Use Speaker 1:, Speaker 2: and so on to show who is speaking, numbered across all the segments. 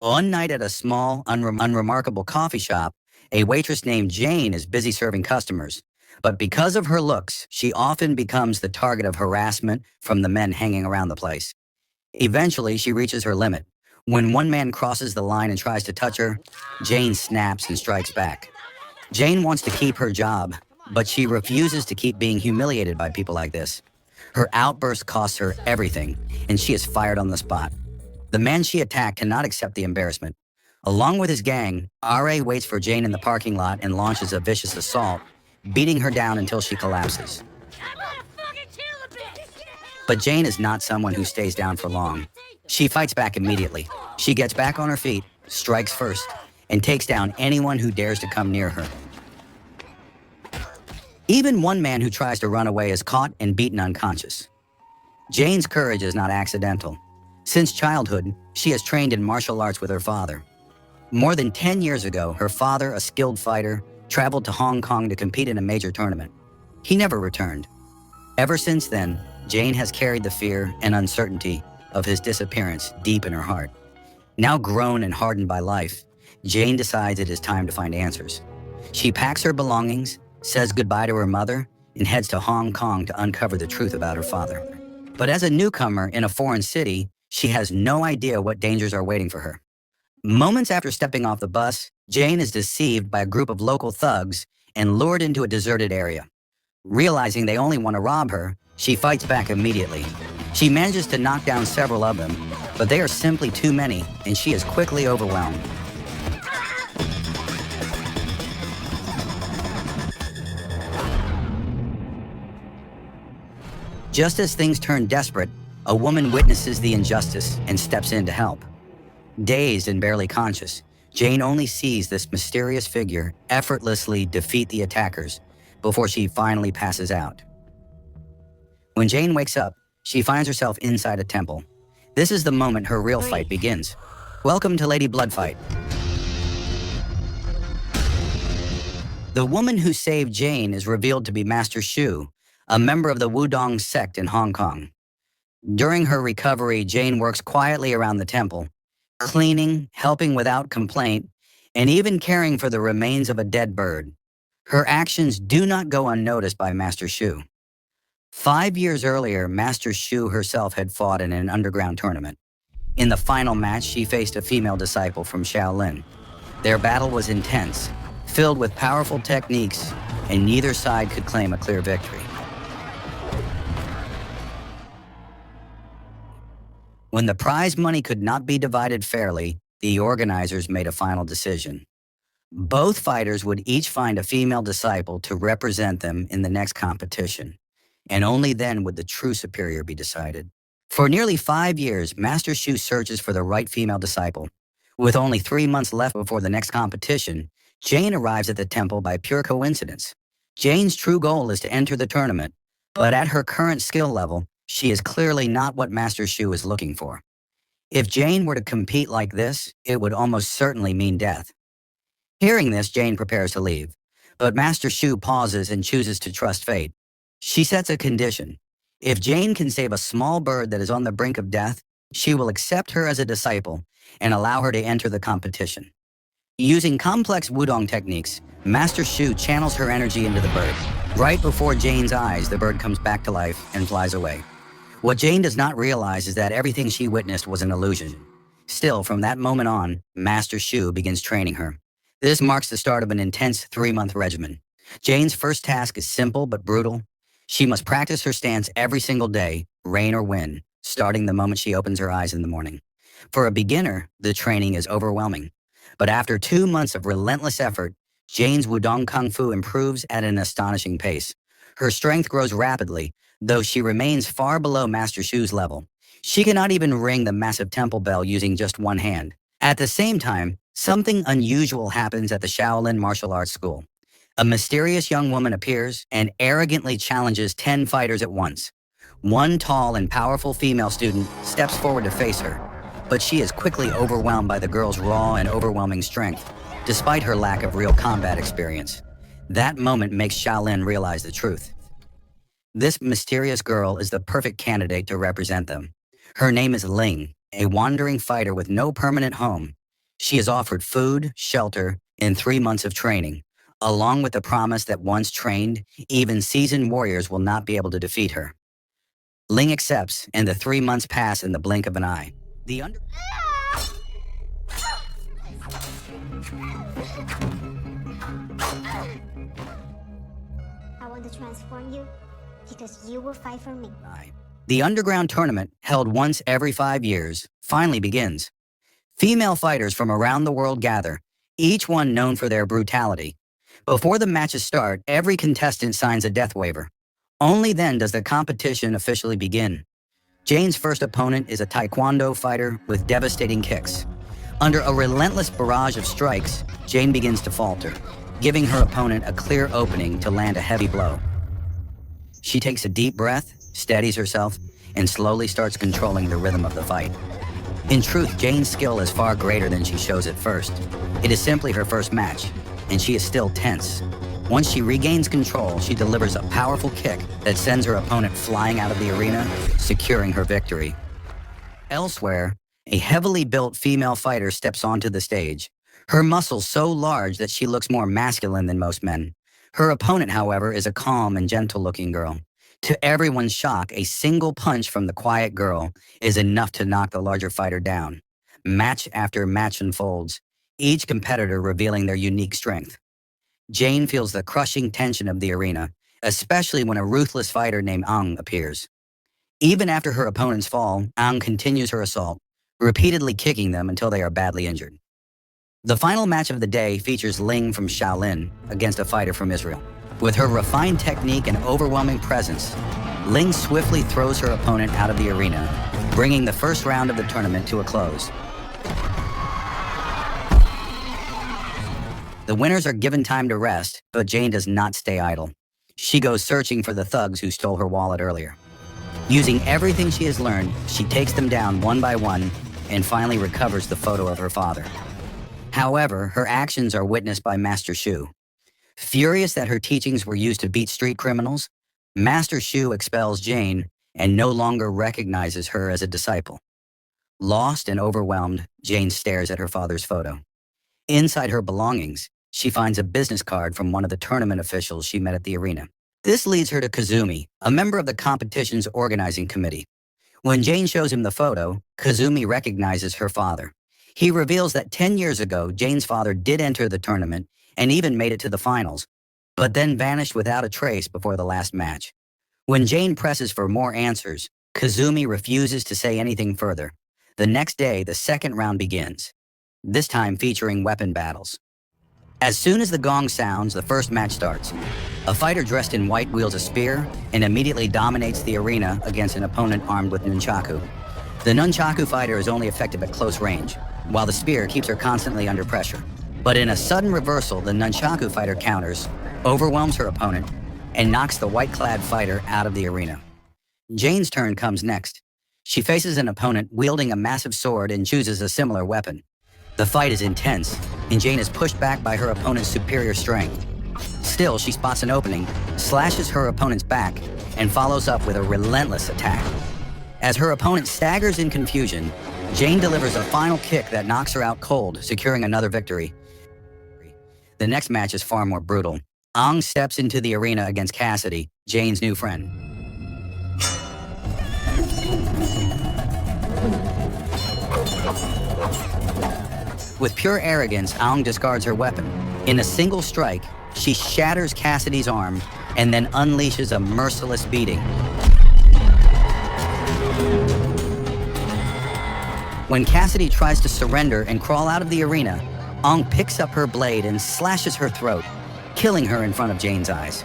Speaker 1: One night at a small, unremarkable coffee shop, a waitress named Jane is busy serving customers. But because of her looks, she often becomes the target of harassment from the men hanging around the place. Eventually, she reaches her limit. When one man crosses the line and tries to touch her, Jane snaps and strikes back. Jane wants to keep her job, but she refuses to keep being humiliated by people like this. Her outburst costs her everything, and she is fired on the spot. The man she attacked cannot accept the embarrassment. Along with his gang, R.A. waits for Jane in the parking lot and launches a vicious assault, beating her down until she collapses. But Jane is not someone who stays down for long. She fights back immediately. She gets back on her feet, strikes first, and takes down anyone who dares to come near her. Even one man who tries to run away is caught and beaten unconscious. Jane's courage is not accidental. Since childhood, she has trained in martial arts with her father. More than 10 years ago, her father, a skilled fighter, traveled to Hong Kong to compete in a major tournament. He never returned. Ever since then, Jane has carried the fear and uncertainty of his disappearance deep in her heart. Now grown and hardened by life, Jane decides it is time to find answers. She packs her belongings, says goodbye to her mother, and heads to Hong Kong to uncover the truth about her father. But as a newcomer in a foreign city, she has no idea what dangers are waiting for her. Moments after stepping off the bus, Jane is deceived by a group of local thugs and lured into a deserted area. Realizing they only want to rob her, she fights back immediately. She manages to knock down several of them, but they are simply too many, and she is quickly overwhelmed. Just as things turn desperate, a woman witnesses the injustice and steps in to help. Dazed and barely conscious, Jane only sees this mysterious figure effortlessly defeat the attackers before she finally passes out. When Jane wakes up, she finds herself inside a temple. This is the moment her real fight begins. Welcome to Lady Bloodfight. The woman who saved Jane is revealed to be Master Shu, a member of the Wudong sect in Hong Kong. During her recovery, Jane works quietly around the temple, cleaning, helping without complaint, and even caring for the remains of a dead bird. Her actions do not go unnoticed by Master Shu. 5 years earlier, Master Shu herself had fought in an underground tournament. In the final match, she faced a female disciple from Shaolin. Their battle was intense, filled with powerful techniques, and neither side could claim a clear victory. When the prize money could not be divided fairly, the organizers made a final decision. Both fighters would each find a female disciple to represent them in the next competition, and only then would the true superior be decided. For nearly 5 years, Master Shu searches for the right female disciple. With only 3 months left before the next competition, Jane arrives at the temple by pure coincidence. Jane's true goal is to enter the tournament, but at her current skill level, she is clearly not what Master Shu is looking for. If Jane were to compete like this, it would almost certainly mean death. Hearing this, Jane prepares to leave, but Master Shu pauses and chooses to trust fate. She sets a condition. If Jane can save a small bird that is on the brink of death, she will accept her as a disciple and allow her to enter the competition. Using complex Wudong techniques, Master Shu channels her energy into the bird. Right before Jane's eyes, the bird comes back to life and flies away. What Jane does not realize is that everything she witnessed was an illusion. Still, from that moment on, Master Shu begins training her. This marks the start of an intense 3-month regimen. Jane's first task is simple but brutal. She must practice her stance every single day, rain or wind, starting the moment she opens her eyes in the morning. For a beginner, the training is overwhelming. But after 2 months of relentless effort, Jane's Wudong Kung Fu improves at an astonishing pace. Her strength grows rapidly, though she remains far below Master Shu's level. She cannot even ring the massive temple bell using just one hand. At the same time, something unusual happens at the Shaolin martial arts school. A mysterious young woman appears and arrogantly challenges 10 fighters at once. One tall and powerful female student steps forward to face her, but she is quickly overwhelmed by the girl's raw and overwhelming strength, despite her lack of real combat experience. That moment makes Shaolin realize the truth. This mysterious girl is the perfect candidate to represent them. Her name is Ling, a wandering fighter with no permanent home. She is offered food, shelter, and 3 months of training, along with the promise that once trained, even seasoned warriors will not be able to defeat her. Ling accepts, and the 3 months pass in the blink of an eye.
Speaker 2: I want to transform you because you will fight for me.
Speaker 1: The underground tournament, held once every 5 years, finally begins. Female fighters from around the world gather, each one known for their brutality. Before the matches start, every contestant signs a death waiver. Only then does the competition officially begin. Jane's first opponent is a taekwondo fighter with devastating kicks. Under a relentless barrage of strikes, Jane begins to falter, giving her opponent a clear opening to land a heavy blow. She takes a deep breath, steadies herself, and slowly starts controlling the rhythm of the fight. In truth, Jane's skill is far greater than she shows at first. It is simply her first match, and she is still tense. Once she regains control, she delivers a powerful kick that sends her opponent flying out of the arena, securing her victory. Elsewhere, a heavily built female fighter steps onto the stage, her muscles so large that she looks more masculine than most men. Her opponent, however, is a calm and gentle-looking girl. To everyone's shock, a single punch from the quiet girl is enough to knock the larger fighter down. Match after match unfolds, each competitor revealing their unique strength. Jane feels the crushing tension of the arena, especially when a ruthless fighter named Ang appears. Even after her opponents fall, Ang continues her assault, repeatedly kicking them until they are badly injured. The final match of the day features Ling from Shaolin against a fighter from Israel. With her refined technique and overwhelming presence, Ling swiftly throws her opponent out of the arena, bringing the first round of the tournament to a close. The winners are given time to rest, but Jane does not stay idle. She goes searching for the thugs who stole her wallet earlier. Using everything she has learned, she takes them down one by one and finally recovers the photo of her father. However, her actions are witnessed by Master Shu. Furious that her teachings were used to beat street criminals, Master Shu expels Jane and no longer recognizes her as a disciple. Lost and overwhelmed, Jane stares at her father's photo. Inside her belongings, she finds a business card from one of the tournament officials she met at the arena. This leads her to Kazumi, a member of the competition's organizing committee. When Jane shows him the photo, Kazumi recognizes her father. He reveals that 10 years ago, Jane's father did enter the tournament and even made it to the finals, but then vanished without a trace before the last match. When Jane presses for more answers, Kazumi refuses to say anything further. The next day, the second round begins, this time featuring weapon battles. As soon as the gong sounds, the first match starts. A fighter dressed in white wields a spear and immediately dominates the arena against an opponent armed with nunchaku. The nunchaku fighter is only effective at close range, while the spear keeps her constantly under pressure. But in a sudden reversal, the nunchaku fighter counters, overwhelms her opponent, and knocks the white-clad fighter out of the arena. Jane's turn comes next. She faces an opponent wielding a massive sword and chooses a similar weapon. The fight is intense, and Jane is pushed back by her opponent's superior strength. Still, she spots an opening, slashes her opponent's back, and follows up with a relentless attack. As her opponent staggers in confusion, Jane delivers a final kick that knocks her out cold, securing another victory. The next match is far more brutal. Ang steps into the arena against Cassidy, Jane's new friend. With pure arrogance, Ang discards her weapon. In a single strike, she shatters Cassidy's arm and then unleashes a merciless beating. When Cassidy tries to surrender and crawl out of the arena, Ang picks up her blade and slashes her throat, killing her in front of Jane's eyes.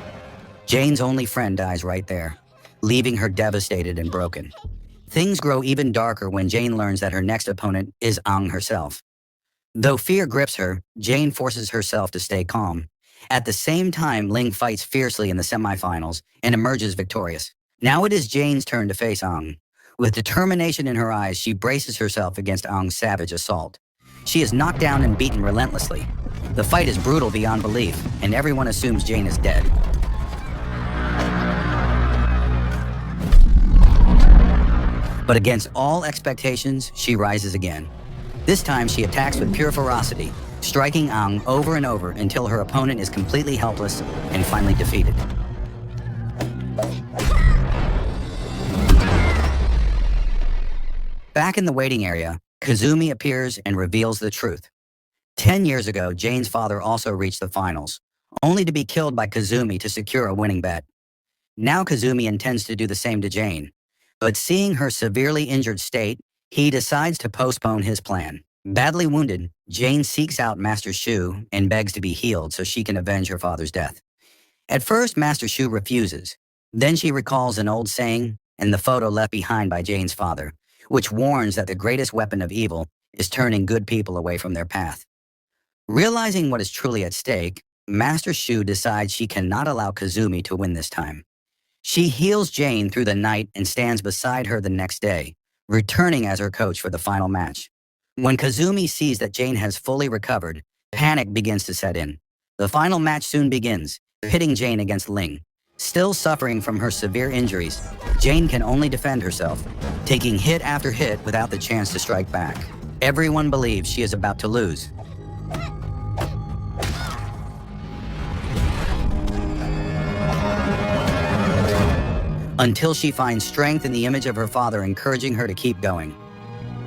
Speaker 1: Jane's only friend dies right there, leaving her devastated and broken. Things grow even darker when Jane learns that her next opponent is Ang herself. Though fear grips her, Jane forces herself to stay calm. At the same time, Ling fights fiercely in the semifinals and emerges victorious. Now it is Jane's turn to face Ang. With determination in her eyes, she braces herself against Ang's savage assault. She is knocked down and beaten relentlessly. The fight is brutal beyond belief, and everyone assumes Jane is dead. But against all expectations, she rises again. This time she attacks with pure ferocity, striking Ang over and over until her opponent is completely helpless and finally defeated. Back in the waiting area, Kazumi appears and reveals the truth. 10 years ago, Jane's father also reached the finals, only to be killed by Kazumi to secure a winning bet. Now Kazumi intends to do the same to Jane, but seeing her severely injured state, he decides to postpone his plan. Badly wounded, Jane seeks out Master Shu and begs to be healed so she can avenge her father's death. At first, Master Shu refuses. Then she recalls an old saying and the photo left behind by Jane's father, which warns that the greatest weapon of evil is turning good people away from their path. Realizing what is truly at stake, Master Shu decides she cannot allow Kazumi to win this time. She heals Jane through the night and stands beside her the next day, returning as her coach for the final match. When Kazumi sees that Jane has fully recovered, panic begins to set in. The final match soon begins, pitting Jane against Ling. Still suffering from her severe injuries, Jane can only defend herself, taking hit after hit without the chance to strike back. Everyone believes she is about to lose. Until she finds strength in the image of her father encouraging her to keep going.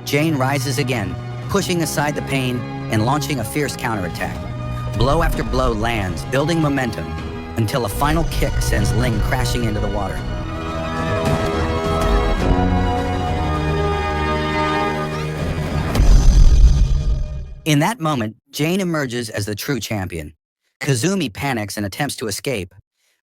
Speaker 1: Jane rises again, pushing aside the pain and launching a fierce counterattack. Blow after blow lands, building momentum, until a final kick sends Ling crashing into the water. In that moment, Jane emerges as the true champion. Kazumi panics and attempts to escape,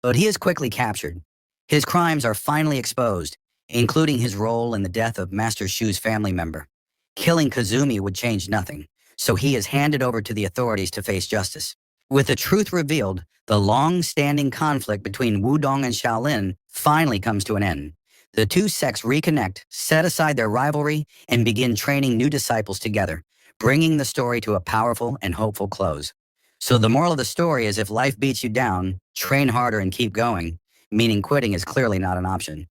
Speaker 1: but he is quickly captured. His crimes are finally exposed, including his role in the death of Master Shu's family member. Killing Kazumi would change nothing, so he is handed over to the authorities to face justice. With the truth revealed, the long-standing conflict between Wudong and Shaolin finally comes to an end. The two sects reconnect, set aside their rivalry, and begin training new disciples together, bringing the story to a powerful and hopeful close. So the moral of the story is if life beats you down, train harder and keep going, meaning quitting is clearly not an option.